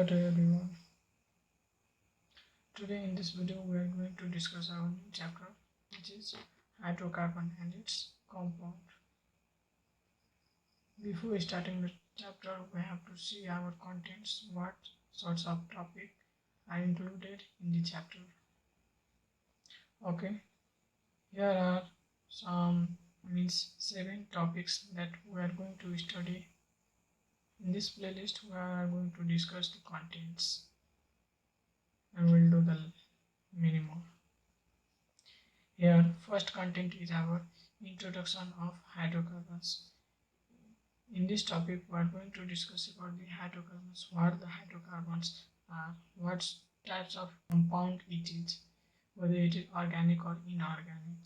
Hello to everyone. Today in this video we are going to discuss our new chapter, which is hydrocarbon and its compound. Before starting the chapter, we have to see our contents, what sorts of topic are included in the chapter. Okay, here are some 7 topics that we are going to study. In this playlist we are going to discuss the contents and we'll do the many more. Here, first content is our introduction of hydrocarbons. In this topic, we are going to discuss about the hydrocarbons, what the hydrocarbons are, what types of compound it is, whether it is organic or inorganic,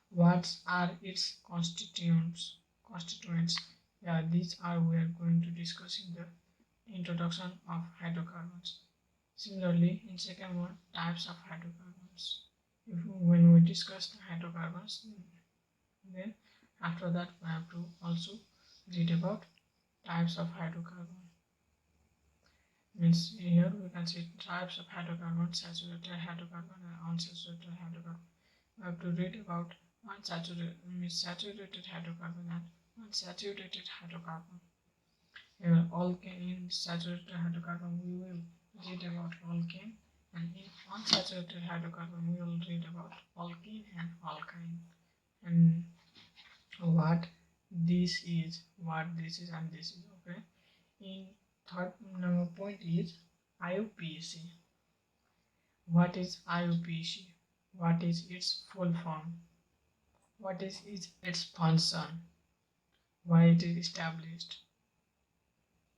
what are its constituents. Yeah, these are we are going to discuss in the introduction of hydrocarbons. Similarly, in second one, types of hydrocarbons. When we discuss the hydrocarbons, then after that we have to also read about types of hydrocarbon. Means here we can see types of hydrocarbon, saturated hydrocarbon and unsaturated hydrocarbon. We have to read about saturated hydrocarbon and unsaturated hydrocarbon. Here alkane, saturated hydrocarbon we will read about alkane, and in unsaturated hydrocarbon we will read about alkene and alkyne, and what this is, and this is. Okay. In third number point is IUPAC. What is IUPAC? What is its full form? What is its function? Why it is established?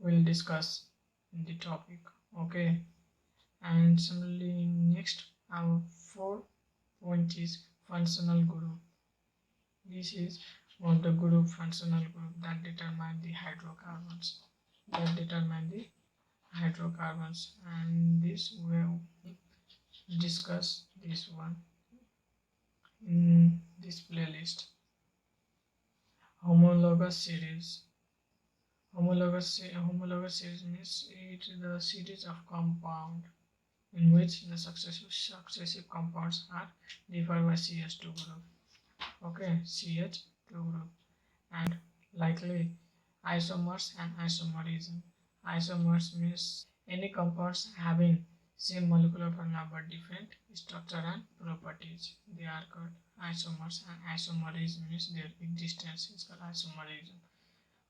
We'll discuss in the topic. Okay. And similarly, next our 4 point is functional group. This is one of the functional group that determine the hydrocarbons. And this will discuss this one in this playlist. Homologous series. Homologous series means it is the series of compound in which the successive compounds are defined by CH2 group. Okay, CH2 group, and likely isomers and isomerism. Isomers means any compounds having same molecular formula but different structure and properties. They are called isomers, and isomerism means their existence is called isomerism.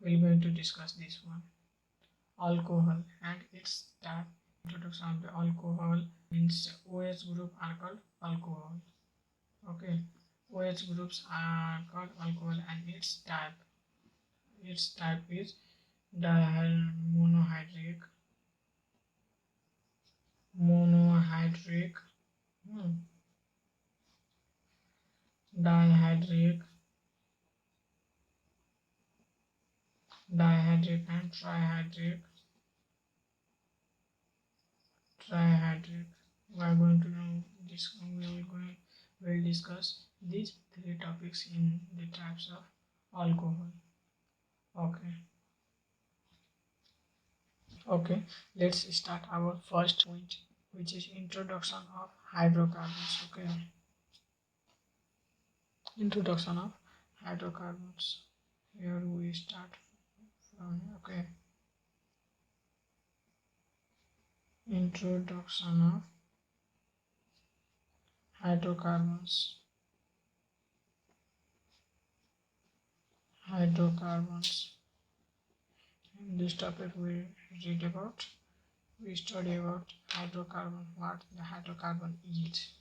We are going to discuss this one. Alcohol and its type. Introduction of the alcohol means OH group are called alcohol. Okay, OH groups are called alcohol, and its type is monohydric, dihydric and trihydric. We are going to we'll discuss these 3 topics in the types of alcohol. Okay, let's start our first point, which is introduction of hydrocarbons. Okay, introduction of hydrocarbons. Here we start from. Okay, introduction of hydrocarbons. In this topic we study about hydrocarbon, what the hydrocarbon is.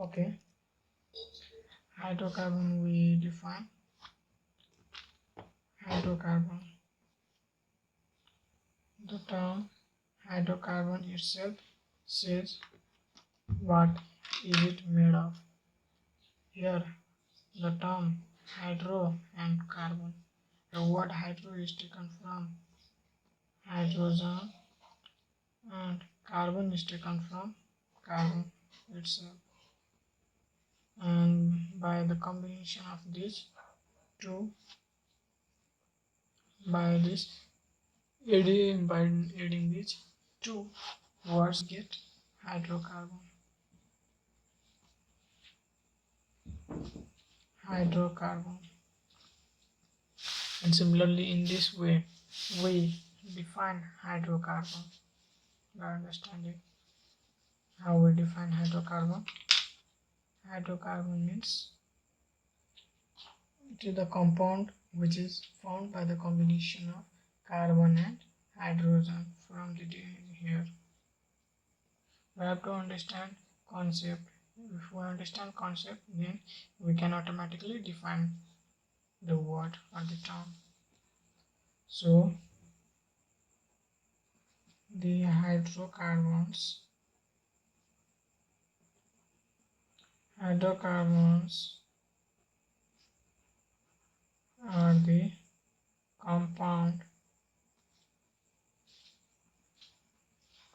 Okay, hydrocarbon we define. Hydrocarbon. The term hydrocarbon itself says what is it made of. Here the term hydro and carbon. The word hydro is taken from hydrogen and carbon is taken from carbon itself, and by the combination of these two, by this By adding these two words get hydrocarbon. Hydrocarbon. And similarly, in this way, we define hydrocarbon. By understanding how we define hydrocarbon. Hydrocarbon means it is the compound which is formed by the combination of carbon and hydrogen from the here. We have to understand concept. If we understand concept, then we can automatically define the word or the term. So the hydrocarbons are the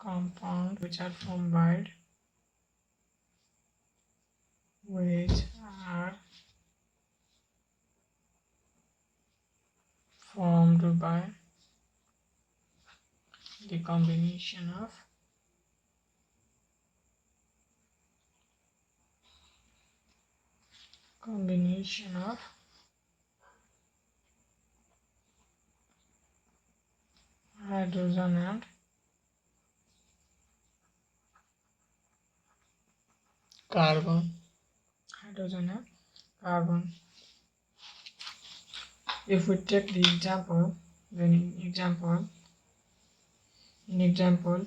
compound which are formed by the combination of hydrogen and carbon. If we take the example, then in example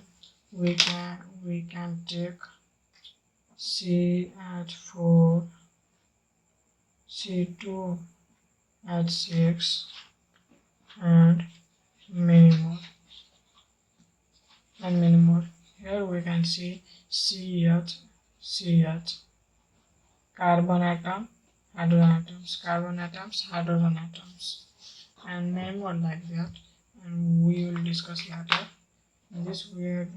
we can take CH4, C2H6 and many more. Here we can see CH, carbon atom, hydrogen atoms, and many more like that, and we will discuss later. In this we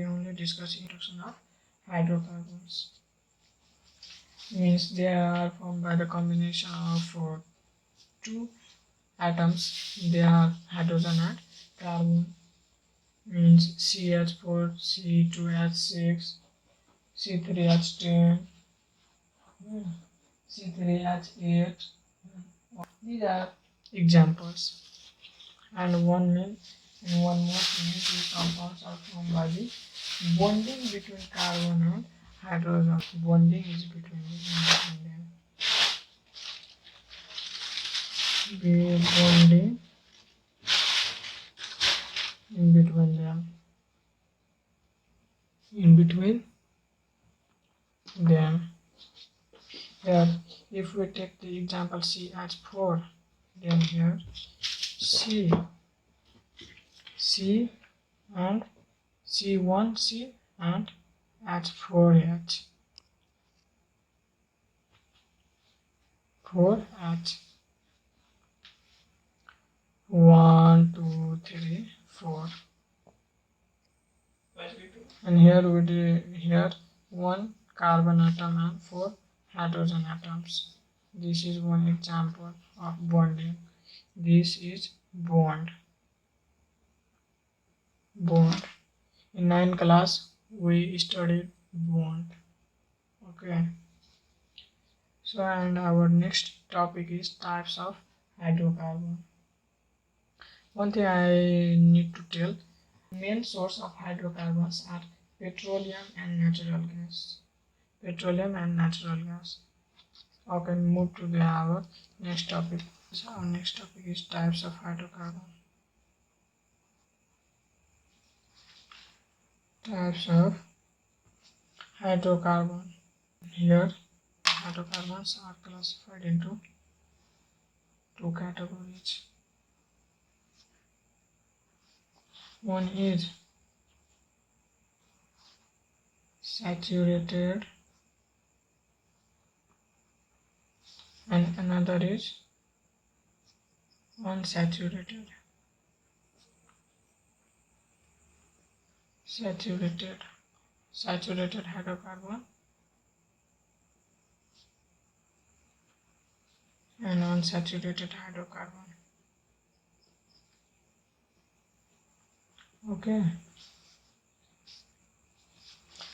only discuss introduction of hydrocarbons. Means they are formed by the combination of two atoms. They are hydrogen and carbon. Means CH4, C2H6, C3H10, C3H8. These are examples. And in one more means these compounds are formed by the bonding between carbon and hydrogen. Bonding is between them. Bonding in between them. Here, if we take the example CH4, then here C and C1C and H4H. 1, 2, 3, 4. And here one carbon atom and 4 hydrogen atoms. This is one example of bonding. This is bond. In 9th class we studied bond. Okay. So, and our next topic is types of hydrocarbon. One thing I need to tell, main source of hydrocarbons are petroleum and natural gas. Okay, move to our next topic. So our next topic is types of hydrocarbon. Here, hydrocarbons are classified into two categories. One is saturated and another is unsaturated. Saturated hydrocarbon and unsaturated hydrocarbon. Okay.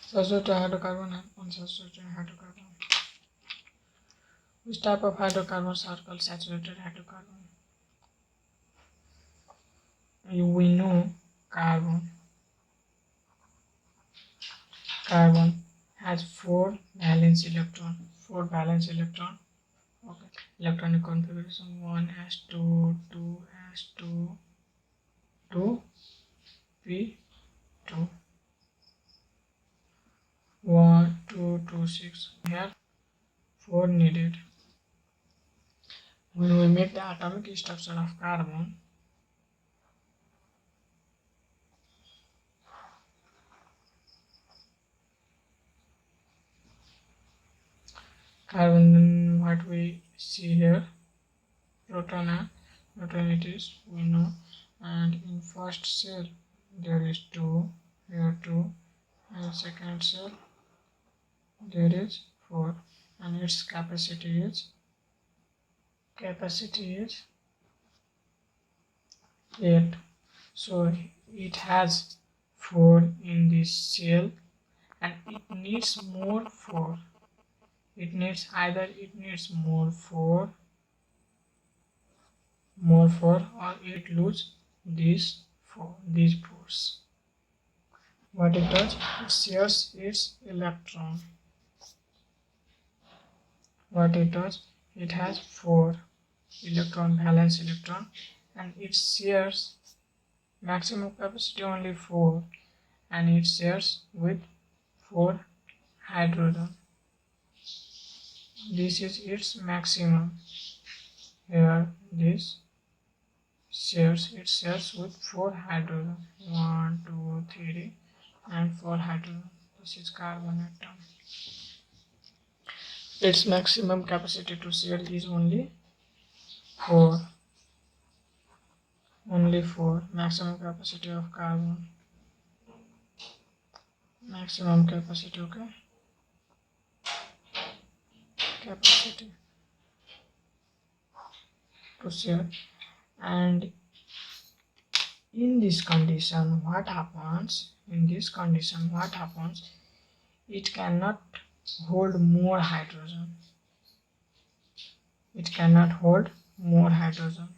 Saturated hydrocarbon and unsaturated hydrocarbon. Which type of hydrocarbons are called saturated hydrocarbon? We know carbon. Carbon has 4 valence electron. 4 valence electron. Okay. Electronic configuration 1s2, 2s2, 2p2. 1, 2, 2, 6. Here 4 needed. When we make the atomic structure of carbon, carbon, what we see here, proton and neutron it is, we know, and in first cell there is 2, here 2, and second cell there is 4, and its capacity is 8. So it has 4 in this cell and it needs more 4. It needs more 4 or it lose these 4s. What it does, it shares its electron. What it does, it has 4 electron, valence electron, and it shares maximum capacity only 4, and it shares with 4 hydrogen. This is its maximum. Here this it shares with 4 hydrogen. 1, 2, 3 and 4 hydrogen. This is carbon atom. Its maximum capacity to share is only 4. Only 4. Maximum capacity of carbon. Maximum capacity, okay? Capacity to share. And in this condition, what happens? It cannot hold more hydrogen. It cannot hold more hydrogen.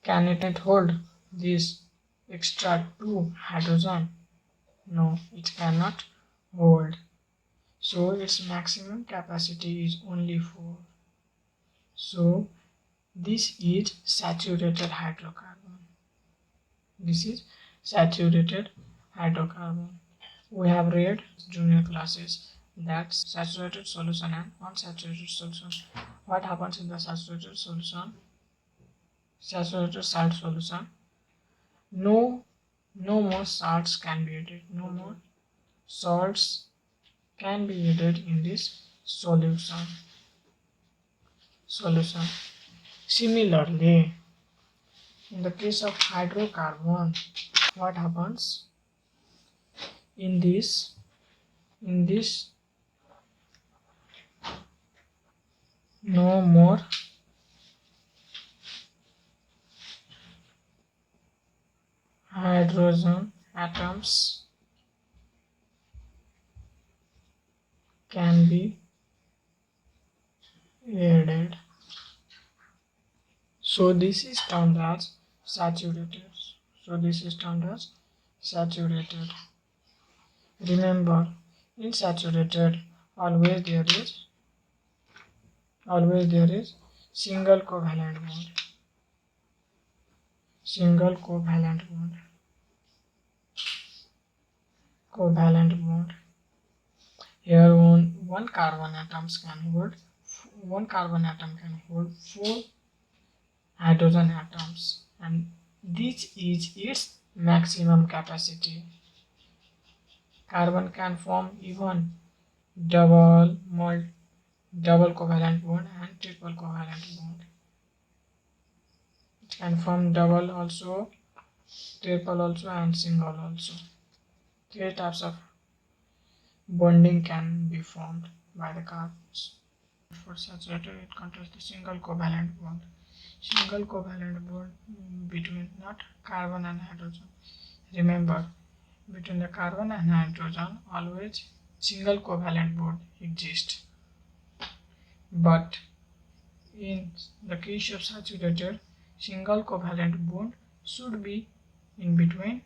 Can it hold this extra 2 hydrogen? No, it cannot hold. So its maximum capacity is only 4. So this is saturated hydrocarbon. This is saturated hydrocarbon. We have read junior classes that saturated solution and unsaturated solution. What happens in the saturated solution? Saturated salt solution. No more salts can be added. No more salts can be added in this solution. Similarly, in the case of hydrocarbon, what happens? In this no more hydrogen atoms can be added. So this is termed as saturated. Remember, in saturated always there is single covalent bond. Here one carbon atom can hold 4 hydrogen atoms, and this is its maximum capacity. Carbon can form even double covalent bond and triple covalent bond. It can form double also, triple also, and single also. 3 types of bonding can be formed by the carbons. For saturated, it contains the single covalent bond. single covalent bond between not carbon and hydrogen. Remember, between the carbon and hydrogen always single covalent bond exists. But in the case of saturated, single covalent bond should be in between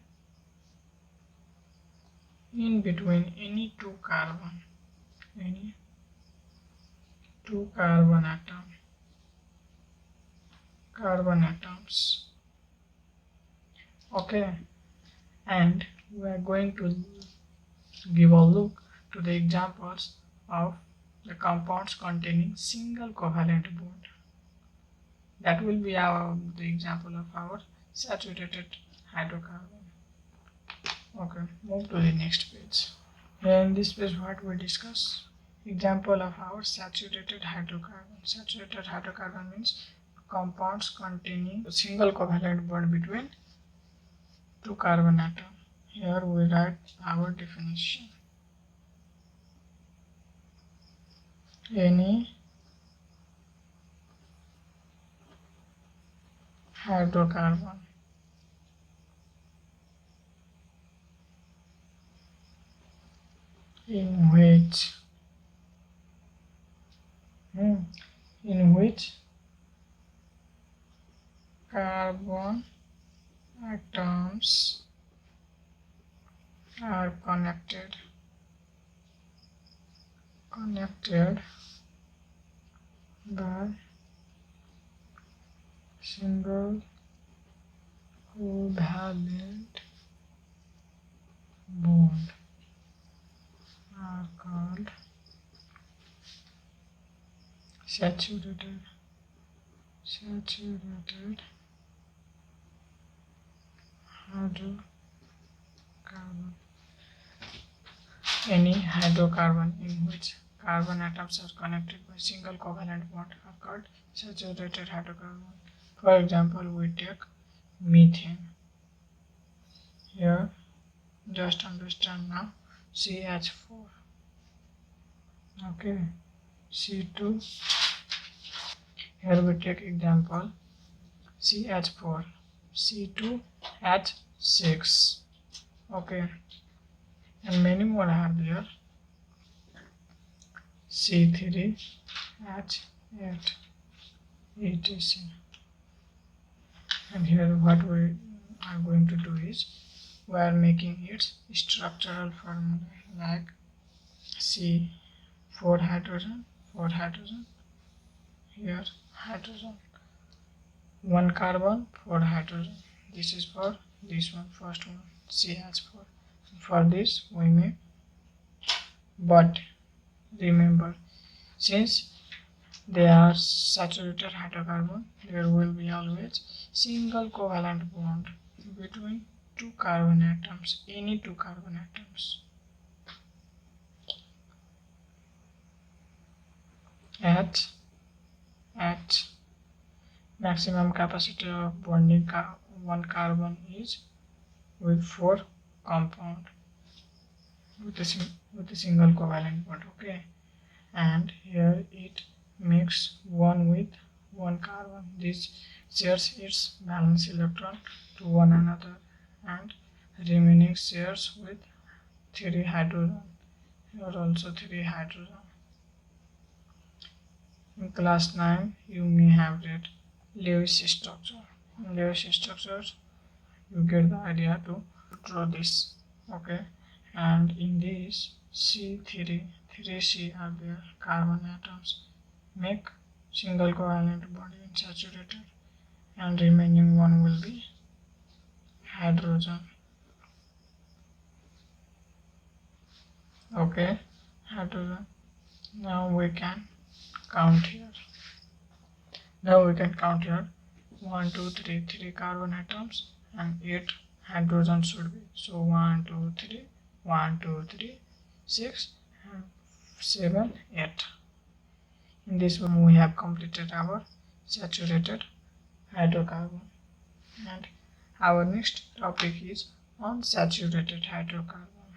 any two carbon atoms. Okay, and we are going to give a look to the examples of the compounds containing single covalent bond. That will be the example of our saturated hydrocarbon. Okay, move to the next page. In this page, what we discuss? Example of our saturated hydrocarbon. Saturated hydrocarbon means compounds containing a single covalent bond between two carbon atoms. Here we write our definition. Any hydrocarbon in which carbon atoms are connected by single covalent bond are called saturated hydrocarbon. Any hydrocarbon in which carbon atoms are connected by single covalent bond are called saturated hydrocarbon. For example, we take methane. Here, just understand now, CH4. Okay, C2. Here we take example CH4, C2H6. Okay, and many more are there. C3H8, etc. And here what we are going to do is we are making its structural formula, like C 4 hydrogen, here hydrogen, 1 carbon, 4 hydrogen. This is for this one, first one, CH4. For this we make, but remember, since they are saturated hydrocarbon, there will be always single covalent bond between two carbon atoms, any two carbon atoms. At maximum capacity of bonding one carbon is with 4 compound with a single covalent bond. Okay, and here it makes 1 with 1 carbon. This shares its valence electron to one another, and remaining shares with 3 hydrogen. Here also 3 hydrogen. In class 9, you may have read Lewis structure. In Lewis structures, you get the idea to draw this. Okay, and in this C3, 3C are there, carbon atoms make single covalent bond in saturated, and remaining one will be hydrogen. Okay, hydrogen. Now we can count here. 1, 2, 3, 3 carbon atoms and 8 hydrogen should be. So 1, 2, 3, 1, 2, 3, 6, 7, 8. In this one we have completed our saturated hydrocarbon. And our next topic is unsaturated hydrocarbon.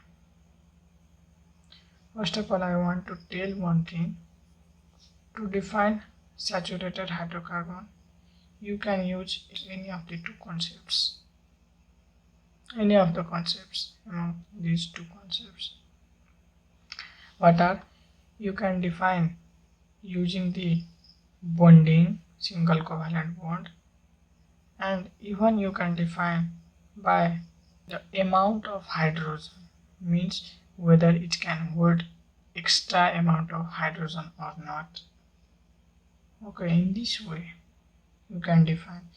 First of all, I want to tell one thing. To define saturated hydrocarbon, you can use any of the two concepts, any of the concepts among these two concepts. What are? You can define using the bonding, single covalent bond, and even you can define by the amount of hydrogen, means whether it can hold extra amount of hydrogen or not. Okay, in this way you can define.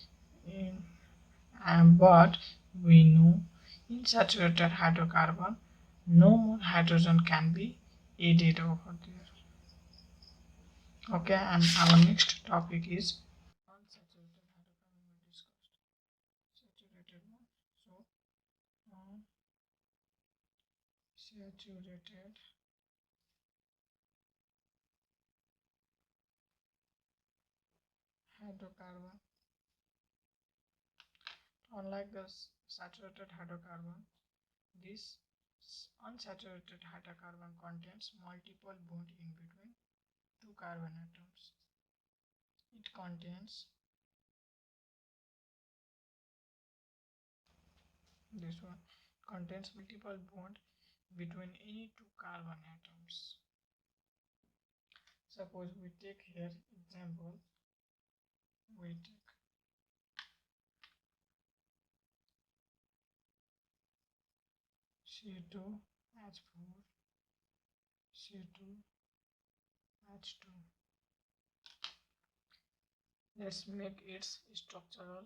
But we know in saturated hydrocarbon no more hydrogen can be added over there. Okay, and our next topic is unsaturated hydrocarbon. We discussed saturated one. So unsaturated hydrocarbon, unlike the saturated hydrocarbon, this unsaturated hydrocarbon contains multiple bonds in between two carbon atoms. It contains this one contains multiple bonds between any two carbon atoms. Suppose we take here example, we take C2H4, C2H2. Let's make its structural.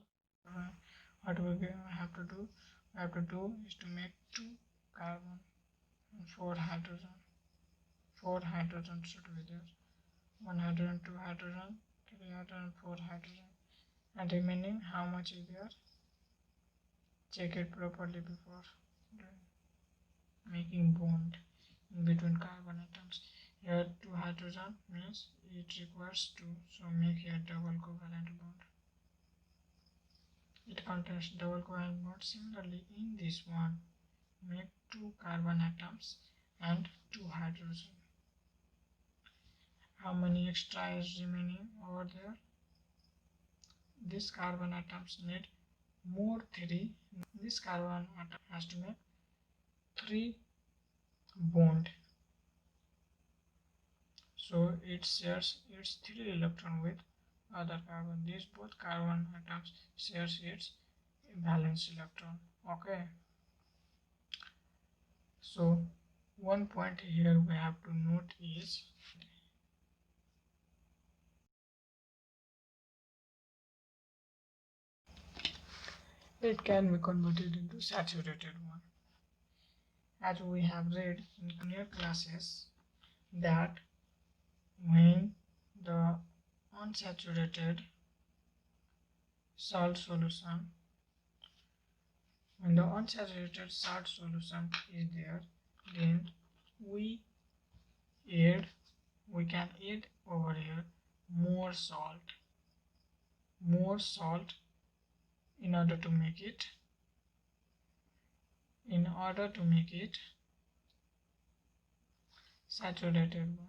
What we have to do? We have to do is to make two carbon and four hydrogen. Four hydrogen should be there. One hydrogen, two hydrogen, three hydrogen, four hydrogen. And remaining, how much is there? Check it properly before making bond in between carbon atoms. Here two hydrogen means it requires two, so make here double covalent bond. It contains double covalent bond. Similarly, in this one, make two carbon atoms and two hydrogen. How many extra is remaining over there? This carbon atoms need more three. This carbon atom has to make three bond. So it shares its three electron with other carbon. These both carbon atoms shares its valence electron. Okay. So one point here we have to note is it can be converted into saturated one. As we have read in earlier classes that when the unsaturated salt solution, when the unsaturated salt solution is there, then we can add over here more salt in order to make it saturated one.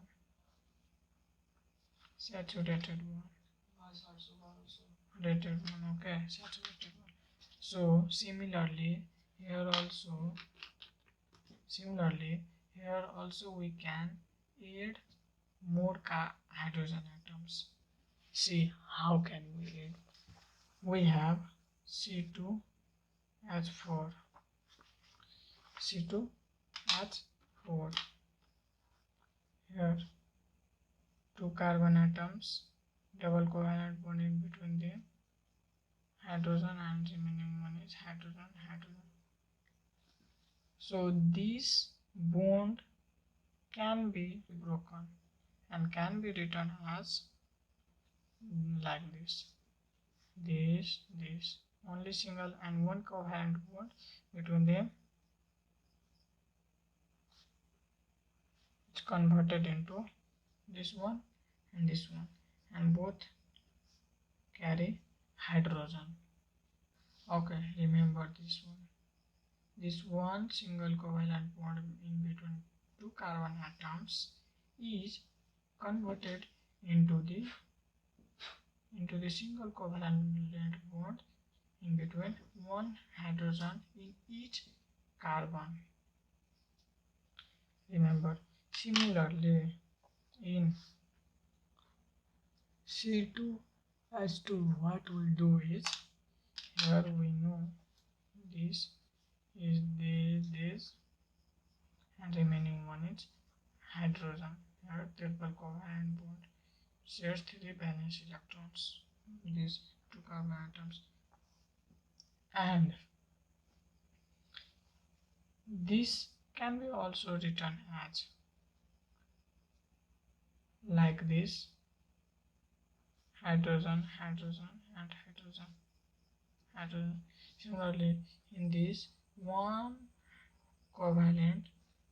Okay, saturated one. So similarly here also we can add more hydrogen atoms. See how can we add? We have C2H4, here two carbon atoms, double covalent bond in between them, hydrogen, and remaining one is hydrogen. So this bond can be broken and can be written as like this, only single and one covalent bond between them. It's converted into this one, and both carry hydrogen. Okay, remember this one. This one single covalent bond in between two carbon atoms is converted into into the single covalent bond in between one hydrogen in each carbon. Remember, similarly in C2H2, what we do is, here we know this is this and remaining one is hydrogen. Here triple covalent bond shares 3 valence electrons, these two carbon atoms, and this can be also written as like this: hydrogen, hydrogen, and hydrogen, hydrogen. Similarly, in this one covalent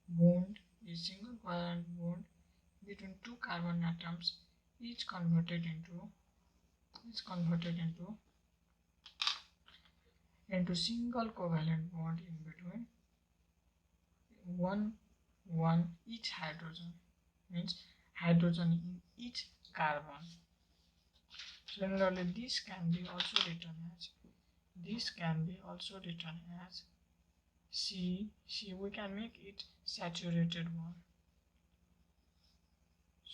bond is single covalent bond between two carbon atoms, each converted into single covalent bond in between one each hydrogen, means hydrogen in each carbon. Similarly, this can be also written as C. We can make it saturated one.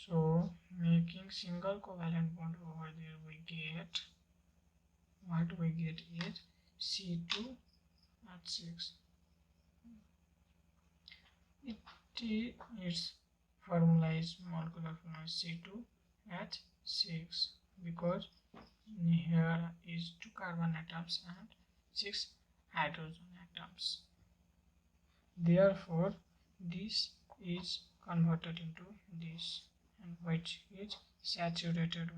So making single covalent bond over there, we get is C2H6. Its formula is molecular formula C2H6, because here is 2 carbon atoms and 6 hydrogen atoms. Therefore, this is converted into this, and which is saturated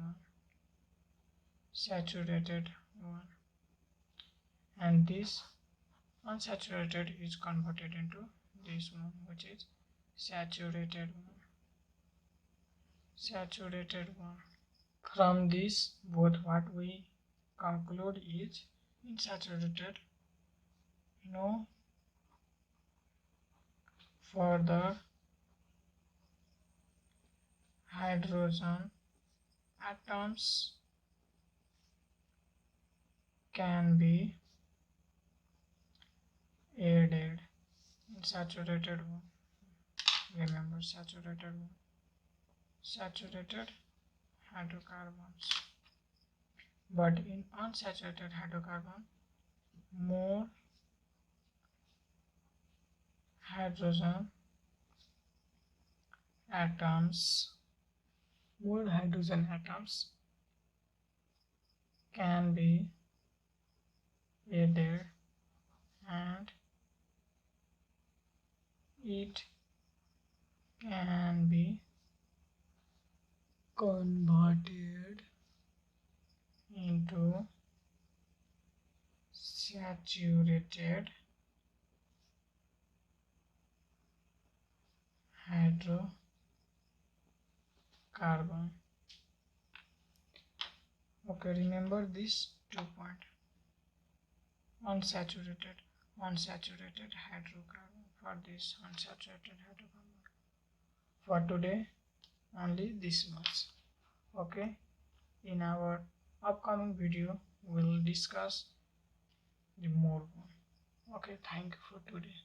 one, and this unsaturated is converted into this one, which is saturated one. From this both, what we conclude is, in saturated, no further hydrogen atoms can be added in saturated one. Remember, saturated hydrocarbons. But in unsaturated hydrocarbon, more hydrogen atoms can be added, and it can be converted into saturated hydrocarbon. Okay, remember these 2 points: unsaturated hydrocarbon. For this unsaturated hydrocarbon, for today only this much. Okay, in our upcoming video we'll discuss the more one. Okay, thank you for today.